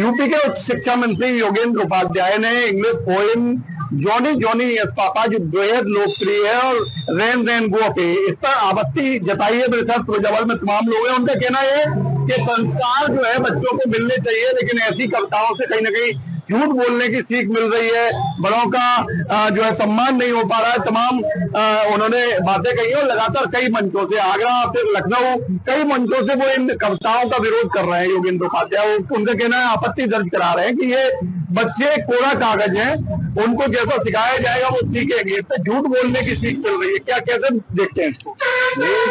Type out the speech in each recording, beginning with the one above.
UP के उच्च शिक्षा मंत्री योगेंद्र उपाध्याय ने English poem Johnny Johnny yes पापा जो बेहद लोकप्रिय है और रैन रैन गो पे इस पर आपत्ति जताई है। मेरे साथ फिरोजाबाद में तमाम लोग हैं, उनका कहना है कि संस्कार जो है बच्चों को मिलने चाहिए, लेकिन ऐसी कविताओं से कहीं ना कहीं झूठ बोलने की सीख मिल रही है, बड़ों का जो है सम्मान नहीं हो पा रहा है। तमाम उन्होंने बातें कही और लगातार कई मंचों से, आगरा फिर लखनऊ, कई मंचों से वो इन कविताओं का विरोध कर रहे हैं। योगेंद्र उपाध्याय उनका कहना है, आपत्ति दर्ज करा रहे हैं कि ये बच्चे कोरा कागज हैं, उनको जैसा सिखाया जाएगा वो सीखेंगे। तो झूठ बोलने की सीख मिल रही है, क्या कैसे देखते हैं इसको?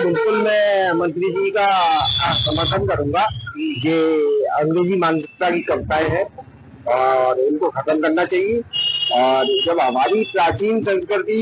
बिल्कुल मैं मंत्री जी का समर्थन करूंगा। ये अंग्रेजी मानसिकता की कविताएं हैं और इनको खत्म करना चाहिए। और जब हमारी प्राचीन संस्कृति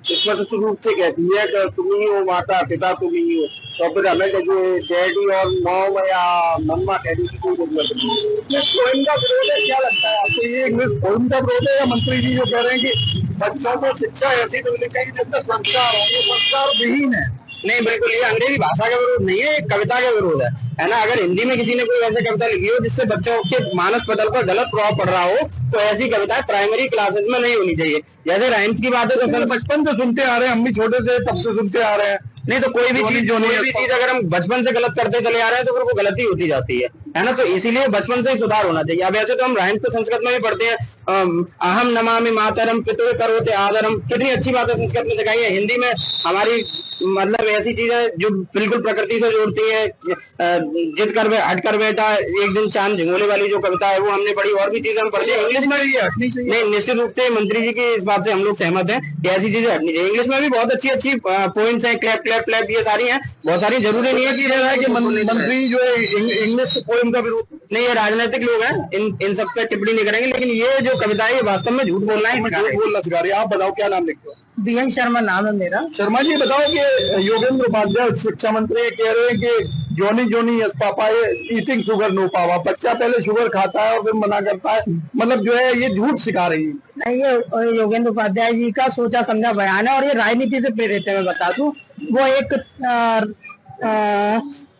स्पष्ट रूप से कहती है कि तुम ही हो माता पिता, तुम ही हो, तो फिर हमें डैडी और मॉम या मम्मा डैडी की कोई जरूरत नहीं है। पोएम का विरोध है, क्या लगता है आपको? ये इंग्लिश पोएम का विरोध है या मंत्री जी जो कह रहे हैं कि बच्चों को शिक्षा ऐसी मिलनी चाहिए जिसका संस्कार हो? ये संस्कार विहीन है। नहीं, बिल्कुल ये अंग्रेजी भाषा का विरोध नहीं है, ये कविता का विरोध है ना। अगर हिंदी में किसी ने कोई ऐसी कविता लिखी हो जिससे बच्चों के मानस पटल पर गलत प्रभाव पड़ रहा हो, तो ऐसी कविताएं प्राइमरी क्लासेस में नहीं होनी चाहिए। जैसे राइम्स की बात है तो सर बचपन से सुनते आ रहे हैं, हम भी छोटे थे तब से सुनते आ रहे हैं। नहीं तो कोई भी चीज अगर हम बचपन से गलत करते चले आ रहे हैं तो फिर वो गलती होती जाती है ना। तो इसीलिए बचपन से ही सुधार होना चाहिए। अब ऐसे तो हम राइम्स तो संस्कृत में भी पढ़ते हैं, अहम नमामि मातरम पितृ करोते आदरम, कितनी अच्छी बातें संस्कृत में सिखाई है। हिंदी में हमारी मतलब ऐसी चीजें जो बिल्कुल प्रकृति से जोड़ती है, जिद कर हट कर बेटा एक दिन चांद झिंगोले वाली जो कविता है वो हमने पढ़ी, और भी चीजें हम पढ़ते हैं। इंग्लिश में भी हटनी चाहिए। नहीं, निश्चित रूप से मंत्री जी की इस बात से हम लोग सहमत हैं कि ऐसी चीजें हटनी चाहिए। इंग्लिश में भी बहुत अच्छी अच्छी पोइम्स हैं, क्लैप क्लैप क्लैप, ये सारी हैं, बहुत सारी। जरूरी नहीं है कि मंत्री जो है इंग्लिश पोएम का विरोध नहीं, ये राजनीतिक लोग हैं, इन सब पे टिप्पणी नहीं करेंगे, लेकिन ये जो कविता है ये वास्तव में झूठ बोलना है, झूठ बोलना सिखा रही है। आप बताओ क्या नाम लिखते हो? बीएन शर्मा नाम है मेरा। शर्मा जी बताओ कि योगेंद्र उपाध्याय शिक्षा मंत्री कह रहे हैं कि Johnny Johnny yes papa eating sugar no papa, बच्चा पहले शुगर खाता है और फिर मना करता है, मतलब जो है ये झूठ सिखा रही है। नहीं, ये योगेंद्र उपाध्याय जी का सोचा समझा बयान है और ये राजनीति से प्रेरित है। मैं बता दूं, वो एक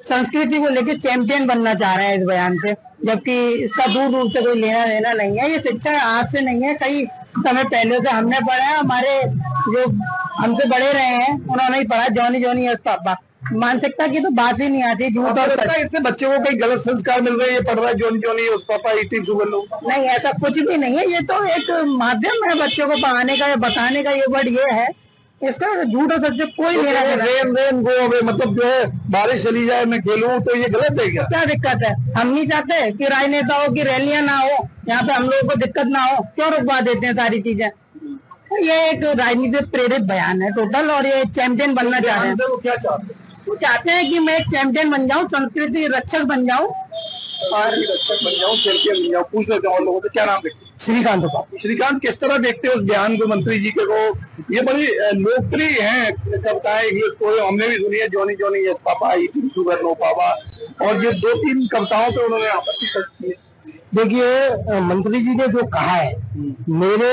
संस्कृति को लेकर चैंपियन बनना चाह रहे हैं इस बयान पे, जबकि इसका दूर दूर से कोई लेना देना नहीं है। ये शिक्षा आज से नहीं है, कई समय पहले से हमने पढ़ा है। हमारे जो हमसे बड़े रहे हैं उन्होंने ही पढ़ा जॉनी जॉनी यस पापा। मानसिकता की तो बात ही नहीं आती। झूठ और इतने बच्चे को कई गलत संस्कार मिल रहे हैं, ये पढ़ रहा है Johnny Johnny yes papa eating sugar no. नहीं, ऐसा कुछ भी नहीं है। ये तो एक माध्यम है बच्चों को पढ़ाने का या बताने का। ये वर्ड ये है, इसका झूठ और सच कोई लेना देना। रेन रेन गो अवे, मतलब जो है बारिश चली जाए मैं खेलूं, तो ये गलत है क्या? क्या दिक्कत है? हम नहीं चाहते कि राजनेताओं की रैलियां ना हो, यहाँ पे हम लोगों को दिक्कत ना हो, क्यों रुकवा देते हैं सारी चीजें? तो ये एक राजनीति से प्रेरित बयान है टोटल, और ये चैंपियन बनना चाह रहे हैं। वो क्या चाहते हैं? वो चाहते हैं कि मैं एक चैंपियन बन जाऊं, संस्कृति रक्षक बन जाऊं और रक्षक बन जाऊं, चैंपियन बन जाऊं। पूछ लेते हैं और लोगों से, क्या नाम देखते? श्रीकांत उपाध्याय। श्रीकांत, किस तरह देखते हो उस बयान को मंत्री जी के? को ये बड़ी लोकप्रिय है कविताएं, हमने भी सुनी है, Johnny Johnny yes papa eating sugar no papa, और ये 2-3 कविताओं पे उन्होंने आपत्ति की है। देखिए, मंत्री जी ने जो कहा है, मेरे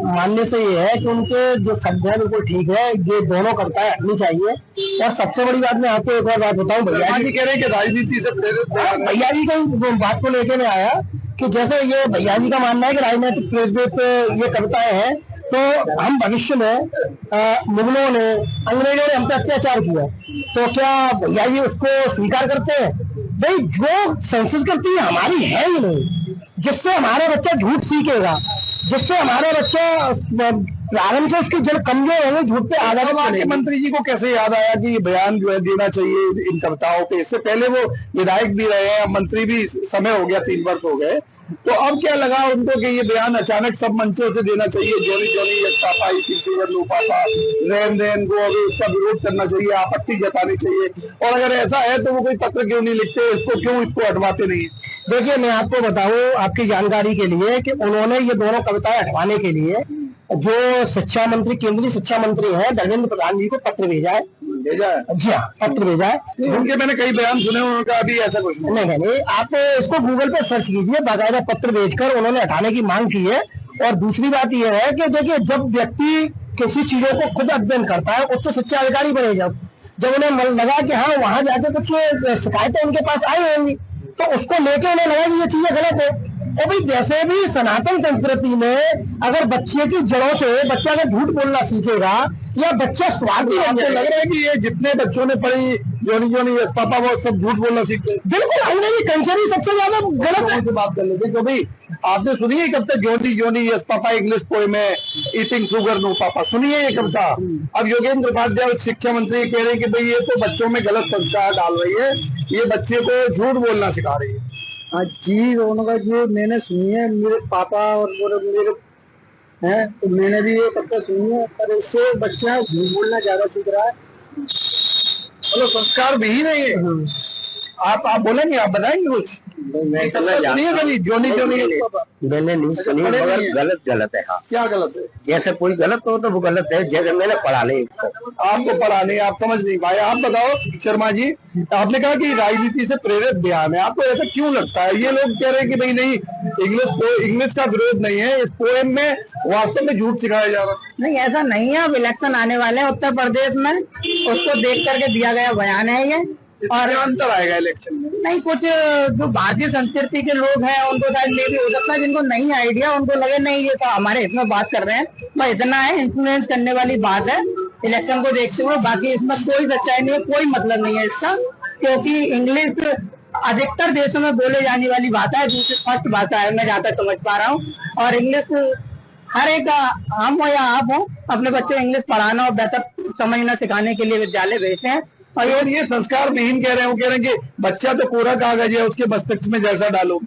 मानने से ये है कि उनके जो शब्द है बिल्कुल ठीक है। ये दोनों कविताएं हटनी चाहिए। और सबसे बड़ी बात मैं आपको एक और बात बताऊं, भैया जी कह रहे हैं कि राजनीति से प्रेरित। भैया जी की बात को लेके मैं आया कि जैसे ये भैया जी का मानना है कि राजनीतिक प्रेरित ये कविताएं हैं, तो हम भविष्य में मुगलों ने, अंग्रेजों ने हम पे अत्याचार किया, तो क्या भैया जी उसको स्वीकार करते हैं? भाई, जो संस्कृति हमारी है ही नहीं, जिससे हमारा बच्चा झूठ सीखेगा, जिससे हमारा बच्चा प्रारंभ से उसकी जड़ कमजोर होंगे, झूठ पे आधारित बनेगी। मंत्री जी को कैसे याद आया कि ये बयान जो है देना चाहिए इन कविताओं पे? इससे पहले वो विधायक भी रहे हैं, मंत्री भी, समय हो गया, 3 वर्ष हो गए, तो अब क्या लगा उनको कि ये बयान अचानक सब मंचों से देना चाहिए? Johnny Johnny yes papa eating sugar no papa, rain रैन गो अवे, इसका विरोध करना चाहिए, आपत्ति जतानी चाहिए। और अगर ऐसा है तो वो कोई पत्र क्यों नहीं लिखते, इसको हटवाते नहीं? देखिए, मैं आपको बताऊं आपकी जानकारी के लिए कि उन्होंने ये दोनों कविताएं हटवाने के लिए जो शिक्षा मंत्री, केंद्रीय शिक्षा मंत्री हैं धर्मेंद्र प्रधान जी को पत्र भेजा है। जी हाँ, पत्र भेजा है। उनके मैंने कई बयान सुने, उनका अभी ऐसा कुछ नहीं, आप इसको गूगल पे सर्च कीजिए, बाकायदा पत्र भेजकर उन्होंने हटाने की मांग की है। और दूसरी बात यह है कि देखिए, जब व्यक्ति किसी चीजों को खुद अध्ययन करता है, उच्च शिक्षा अधिकारी बने, जब उन्हें लगा कि हाँ वहां जाके कुछ शिकायतें उनके पास आई होंगी, तो उसको लेके उन्हें लगा कि ये चीजें गलत है। और भाई वैसे भी सनातन संस्कृति में अगर बच्चे की जड़ों से बच्चा अगर झूठ बोलना सीखेगा या बच्चा स्वार्थी बन आपको जाएगा। लग रहा है कि ये जितने बच्चों ने पढ़ी जोनी जोनी यस पापा वो सब झूठ बोलना सीखते हैं? बिल्कुल, अंग्रेजी कल्चर ही सबसे ज्यादा गलत है। से बात कर लेते तो भाई आपने सुनी है कब तक Johny Johny yes papa English poem है ईटिंग शुगर नो पापा, सुनी है ये कविता? अब योगेंद्र उपाध्याय शिक्षा मंत्री कह रहे हैं कि भाई ये तो बच्चों में गलत संस्कार डाल रही है, ये बच्चे को झूठ बोलना सिखा रही है। जी रोनका जी, मैंने सुनी है, मेरे पापा और मेरे हैं तो मैंने भी ये कविता सुनी है, पर इससे बच्चा झूठ बोलना ज्यादा सीख रहा है। मतलब संस्कार भी ही नहीं है। आप बोलेंगे, आप बताएंगे कुछ? मैं सुनिए कभी जोनी जोनी यस पापा? मैंने नहीं सुनी, मगर गलत गलत है। हाँ, क्या गलत है? जैसे कोई गलत हो तो वो गलत है, जैसे मैंने पढ़ा नहीं उसको। आपको पढ़ा नहीं, आप समझ नहीं पाए। आप बताओ शर्मा जी, आपने कहा कि राजनीति से प्रेरित बयान है, आपको ऐसा क्यों लगता है? ये लोग कह रहे हैं कि भाई नहीं, इंग्लिश का विरोध नहीं है, इस पोएम में वास्तव में झूठ सिखाया जा रहा है। नहीं, ऐसा नहीं है। अब इलेक्शन आने वाले हैं उत्तर प्रदेश में, उसको देख करके दिया गया बयान है ये। और अंतर आएगा इलेक्शन में? नहीं, कुछ जो भारतीय संस्कृति के लोग हैं उनको शायद मे भी हो सकता है, जिनको नहीं आइडिया, उनको लगे नहीं ये तो हमारे हित में बात कर रहे हैं, बस इतना है, इन्फ्लुएंस करने वाली बात है इलेक्शन को देखते हुए। बाकी इसमें कोई सच्चाई नहीं है, कोई मतलब नहीं है इसका, क्योंकि इंग्लिश अधिकतर देशों में बोले जाने वाली भाषा है, दूसरी फर्स्ट भाषा है, मैं जहाँ तक समझ पा रहा हूँ। और इंग्लिश हर एक, हम हो या आप हो, अपने बच्चों को इंग्लिश पढ़ाना और बेहतर समझना सिखाने के लिए विद्यालय भेजते हैं। और ये संस्कार विहीन कह रहे हैं, वो कह रहे हैं कि बच्चा तो कोरा कागज है, उसके मस्तिष्क में जैसा डालो।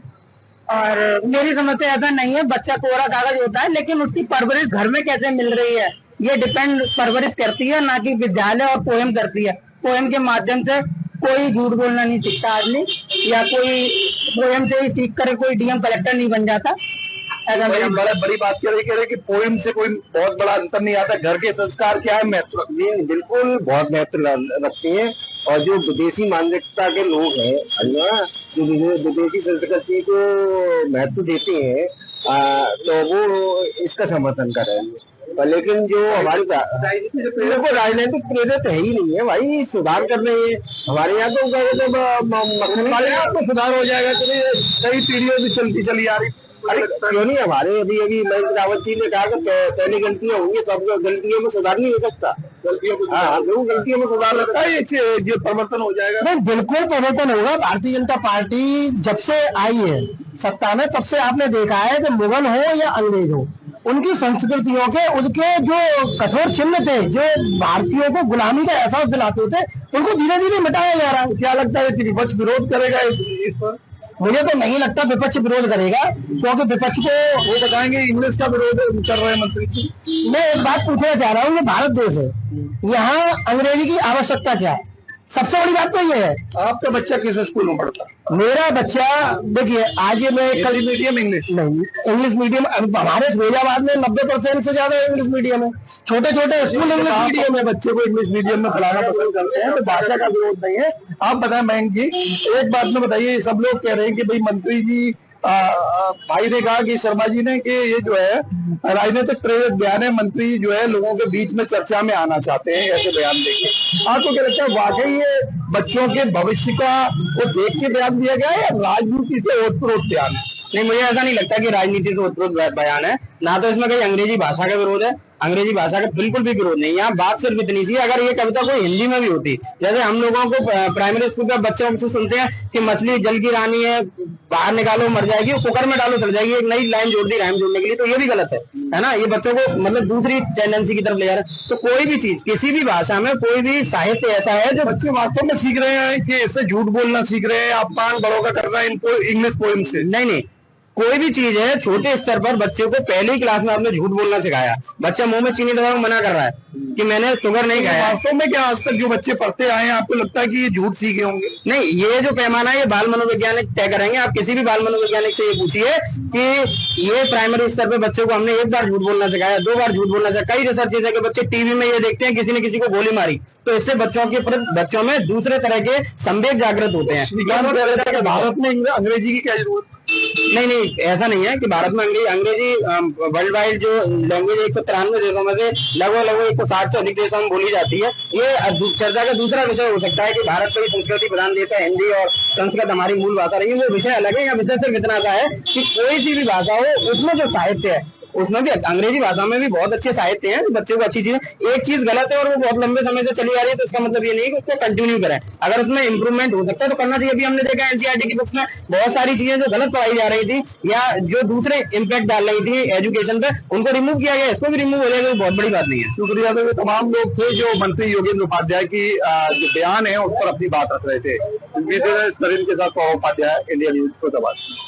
और मेरी समझ से ऐसा नहीं है, बच्चा कोरा कागज होता है, लेकिन उसकी परवरिश घर में कैसे मिल रही है ये डिपेंड परवरिश करती है, ना कि विद्यालय और पोएम करती है। पोएम के माध्यम से कोई झूठ बोलना नहीं सीखता आदमी, या कोई पोएम से ही सीख कर कोई डीएम कलेक्टर नहीं बन जाता। बड़ी बात कह रहे कि पोएम से कोई बहुत बड़ा अंतर नहीं आता। घर के संस्कार क्या है, महत्व रखती है? बिल्कुल बहुत महत्व रखते हैं। और जो विदेशी मानसिकता के लोग हैं ना, जो विदेशी संस्कृति को महत्व देते हैं, तो वो इसका समर्थन कर रहे हैं। लेकिन जो हमारी राजनीतिक प्रेरित है ही नहीं है भाई, सुधार कर रहे हैं हमारे यहाँ तो सुधार हो जाएगा। कई पीढ़ियों से चलती चली आ रही। अरे क्यों नहीं, हमारे अभी महेंद्र रावत जी ने कहा कि पहले गलतियां होंगी तो अब गलतियों में सुधार नहीं हो सकता। गलतियों में सुधार लगता है, ये परिवर्तन हो जाएगा। नहीं, बिल्कुल परिवर्तन होगा। भारतीय जनता पार्टी जब से आई है सत्ता में, तब से आपने देखा है कि मुगल हो या अंग्रेज हो, उनकी संस्कृतियों के उनके जो कठोर चिन्ह थे, जो भारतीयों को गुलामी का एहसास दिलाते थे, उनको धीरे धीरे मिटाया जा रहा है। क्या लगता है विपक्ष विरोध करेगा इस पर? मुझे तो नहीं लगता विपक्ष विरोध करेगा, क्योंकि विपक्ष को वो बताएंगे इंग्लिश का विरोध कर रहे हैं मंत्री जी। मैं एक बात पूछना चाह रहा हूँ, ये भारत देश है, यहाँ अंग्रेजी की आवश्यकता क्या है? सबसे बड़ी बात तो ये है। आपका बच्चा किस स्कूल में पढ़ता? मेरा बच्चा, देखिए आज मैं कल मीडियम इंग्लिश नहीं, इंग्लिश मीडियम। हमारे फिरोजाबाद में 90% से ज्यादा इंग्लिश मीडियम है। छोटे छोटे स्कूल इंग्लिश मीडियम में बच्चे को इंग्लिश मीडियम में पढ़ाना पसंद करते हैं, तो भाषा का विरोध नहीं है। आप बताएं मयंक जी, एक बात में बताइए, सब लोग कह रहे हैं कि भाई मंत्री जी, भाई ने कहा कि शर्मा जी ने कि ये जो है राजनीतिक प्रेरित बयान है, मंत्री जो है लोगों के बीच में चर्चा में आना चाहते हैं ऐसे बयान देके। आपको क्या लगता है, वाकई ये बच्चों के भविष्य का वो देख के बयान दिया गया है या राजनीति से ओतप्रोत बयान है? नहीं, मुझे ऐसा नहीं लगता कि राजनीति से ओतप्रोत बयान है, ना तो इसमें कहीं अंग्रेजी भाषा का विरोध है। अंग्रेजी भाषा का बिल्कुल भी विरोध नहीं। यहाँ बात सिर्फ इतनी सी, अगर ये कविता कोई हिंदी में भी होती, जैसे हम लोगों को प्राइमरी स्कूल के बच्चे हमसे सुनते हैं कि मछली जल की रानी है, बाहर निकालो मर जाएगी, कुकर में डालो चल जाएगी, एक नई लाइन जोड़ दी राइम जोड़ने के लिए, तो ये भी गलत है ना। ये बच्चों को मतलब दूसरी टेंडेंसी की तरफ ले जा रहा है। तो कोई भी चीज, किसी भी भाषा में कोई भी साहित्य ऐसा है जो बच्चे वास्तव में सीख रहे हैं कि इससे झूठ बोलना सीख रहे हैं, अपमान बड़ों का कर रहे हैं इनको इंग्लिश पोएम से? नहीं, कोई भी चीज है, छोटे स्तर पर बच्चे को पहली क्लास में आपने झूठ बोलना सिखाया, बच्चा मुंह में चीनी दबाने को मना कर रहा है कि मैंने शुगर नहीं खाया। वास्तव में क्या आज तक जो बच्चे पढ़ते आए हैं, आपको लगता है कि ये झूठ सीखे होंगे? नहीं, ये जो पैमाना है ये बाल मनोवैज्ञानिक तय करेंगे। आप किसी भी बाल मनोवैज्ञानिक से ये पूछिए कि ये प्राइमरी स्तर पे बच्चे को हमने एक बार झूठ बोलना सिखाया, 2 बार झूठ बोलना सिखाया। कई रिसर्चेज है कि बच्चे टीवी में ये देखते हैं किसी ने किसी को गोली मारी, तो इससे बच्चों में दूसरे तरह के संवेग जागृत होते हैं। भारत में अंग्रेजी की क्या जरूरत? नहीं, ऐसा नहीं है कि भारत में अंग्रेजी वर्ल्ड वाइड जो लैंग्वेज 193 देशों में से लगभग 160 से अधिक देशों में बोली जाती है। ये चर्चा का दूसरा विषय हो सकता है कि भारत कोई संस्कृति प्रधान देश है, हिंदी और संस्कृत हमारी मूल भाषा रही है, वो विषय अलग है। यह विषय सिर्फ इतना सा है कि कोई सी भी भाषा हो उसमें जो साहित्य है, उसमें भी अंग्रेजी भाषा में भी बहुत अच्छे साहित्य हैं, बच्चे को अच्छी चीज। एक चीज गलत है और वो बहुत लंबे समय से चली आ रही है, तो इसका मतलब ये नहीं कि उसको कंटिन्यू करें। अगर उसमें इंप्रूवमेंट हो सकता है तो करना चाहिए। अभी हमने देखा एनसीईआरटी की बुक्स में बहुत सारी चीजें जो गलत पढ़ाई जा रही थी या जो दूसरे इम्पैक्ट डाल रही थी एजुकेशन पे, उनको रिमूव किया गया। इसको भी रिमूव हो जाएगा, बहुत बड़ी बात नहीं है। शुक्रिया। तो तमाम लोग थे जो मंत्री योगेंद्र उपाध्याय की जो बयान है उस पर अपनी बात रख रहे थे। के साथ सौरभ उपाध्याय, इंडिया न्यूज, फैजाबाद।